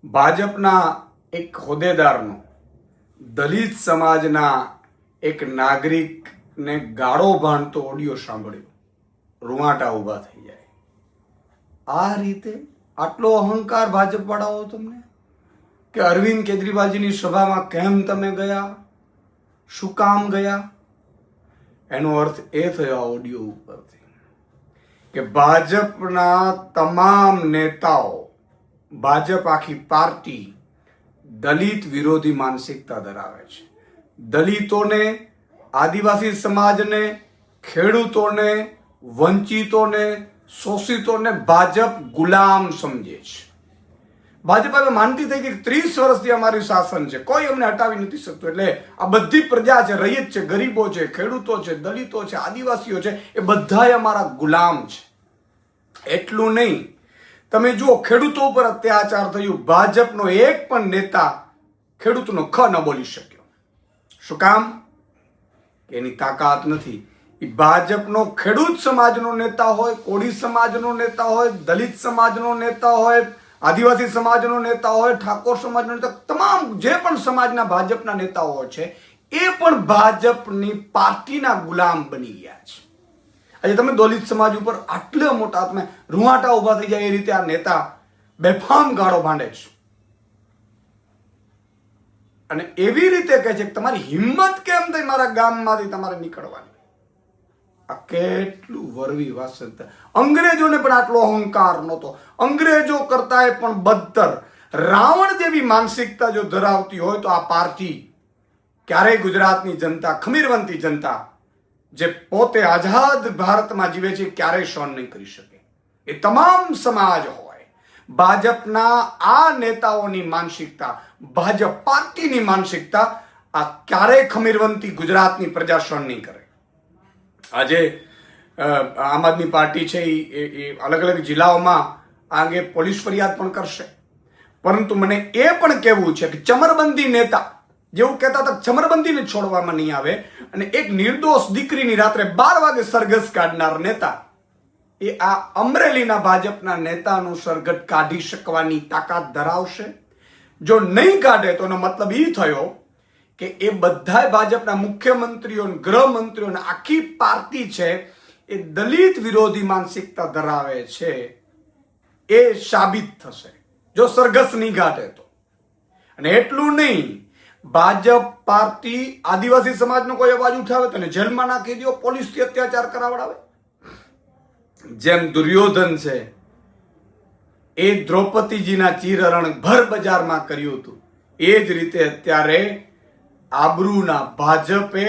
ભાજપના એક હોદ્દેદારનો દલિત સમાજના એક નાગરિકને ગાળો ભાંડતો ઓડિયો સાંભળ્યો, રૂવાટા ઊભા થઈ જાય. આ રીતે આટલો અહંકાર ભાજપ વાળાઓ તમને કે અરવિંદ કેજરીવાલજીની સભામાં કેમ તમે ગયા, શું કામ ગયા? એનો અર્થ એ થયો આ ઓડિયો ઉપરથી કે ભાજપના તમામ નેતાઓ, ભાજપ આખી પાર્ટી દલિત વિરોધી માનસિકતા ધરાવે છે. દલિતોને, આદિવાસી સમાજને, ખેડૂતોને, વંચિતોને, શોષિતોને ભાજપ ગુલામ સમજે છે. ભાજપ હવે માનતી થઈ કે 30 વર્ષથી અમારું શાસન છે, કોઈ અમને હટાવી નથી શકતું. એટલે આ બધી પ્રજા છે, રૈયત છે, ગરીબો છે, ખેડૂતો છે, દલિતો છે, આદિવાસીઓ છે, એ બધાય અમારા ગુલામ છે. એટલું નહીં, તમે જુઓ ખેડૂતો ઉપર અત્યાચાર થયું, ભાજપનો એક પણ નેતા ખેડૂતનો ખ ન બોલી શક્યો. શું કામ? એની તાકાત નથી. એ ભાજપનો ખેડૂત સમાજનો નેતા હોય, કોળી સમાજનો નેતા હોય, દલિત સમાજનો નેતા હોય, આદિવાસી સમાજનો નેતા હોય, ઠાકોર સમાજનો નેતા, તમામ જે પણ સમાજના ભાજપના નેતાઓ છે એ પણ ભાજપની પાર્ટીના ગુલામ બની ગયા છે. આજે તમે દલિત સમાજ ઉપર આટલા મોટા તમે રૂવાટા ઉભા થઈ જાય એ રીતે આ નેતા બેફામ ગાળો ભાંડે છે અને એવી રીતે કહે છે કે તમારી હિંમત કેમ થઈ મારા ગામમાંથી તમારે નીકળવાની. આ કેટલું વરવી વાસંત. અંગ્રેજોને પણ આટલો અહંકાર નહોતો. અંગ્રેજો કરતા પણ બદતર, રાવણ જેવી માનસિકતા જો ધરાવતી હોય તો આ પાર્ટી ક્યારેય ગુજરાતની જનતા, ખમીરવંતી જનતા જે પોતે આઝાદ ભારતમાં જીવે છે, ક્યારેય સહન નહીં કરી શકે. એ તમામ સમાજ હોય, ભાજપના આ નેતાઓની માનસિકતા, ભાજપ પાર્ટીની માનસિકતા આ ક્યારેય ખમીરવંતી ગુજરાતની પ્રજા સહન નહીં કરે. આજે આમ આદમી પાર્ટી છે એ અલગ અલગ જિલ્લાઓમાં આ અંગે પોલીસ ફરિયાદ પણ કરશે. પરંતુ મને એ પણ કહેવું છે કે ચમરબંધી નેતા જેવું કહેતા હતા, ચમરબંધીને છોડવામાં નહીં આવે અને એક નિર્દોષ દીકરીની રાત્રે 12 વાગે સરઘસ કાઢનાર નેતા એ આ અમરેલીના ભાજપના નેતાનું સરઘસ કાઢી શકવાની તાકાત ધરાવશે? જો નહીં કાઢે તો એનો મતલબ એ થયો કે એ બધા ભાજપના મુખ્યમંત્રીઓ, ગૃહમંત્રીઓ, આખી પાર્ટી છે એ દલિત વિરોધી માનસિકતા ધરાવે છે. એ સાબિત થશે જો સરઘસ નહીં કાઢે તો. અને એટલું નહીં, ભાજપ પાર્ટી આદિવાસી સમાજનો કોઈ અવાજ ઉઠાવે તો જેલમાં નાખી દો, પોલીસથી અત્યાચાર કરાવડાવે. જેમ દુર્યોધન છે એ દ્રૌપદીજીના ચીરહરણ ભર બજારમાં કર્યું હતું, એ જ રીતે અત્યારે આબરૂના ભાજપે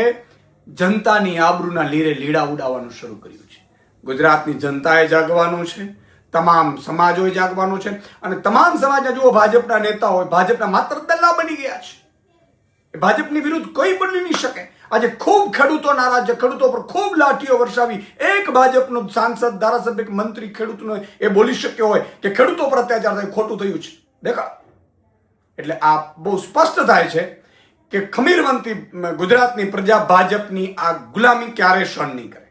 જનતાની આબરૂના લીરે લીડા ઉડાવવાનું શરૂ કર્યું છે. ગુજરાતની જનતાએ જાગવાનું છે, તમામ સમાજોએ જાગવાનું છે. અને તમામ સમાજના જુઓ ભાજપના નેતા હોય, ભાજપના માત્ર દલ્લા બની ગયા છે. ભાજપની વિરુદ્ધ કોઈ બની નહીં શકે. આજે ખૂબ ખેડૂતો નારાજ છે, ખેડૂતો પર ખૂબ લાઠીઓ વરસાવી એક ભાજપનો સાંસદ, ધારાસભ્ય કે મંત્રી ખેડૂતનો એ બોલી શક્યો હોય કે ખેડૂતો પર અત્યાચાર થાય, ખોટું થયું છે દેખાડ. એટલે આ બહુ સ્પષ્ટ થાય છે કે ખમીરવંતી ગુજરાતની પ્રજા ભાજપની આ ગુલામી ક્યારે સહન નહીં કરે.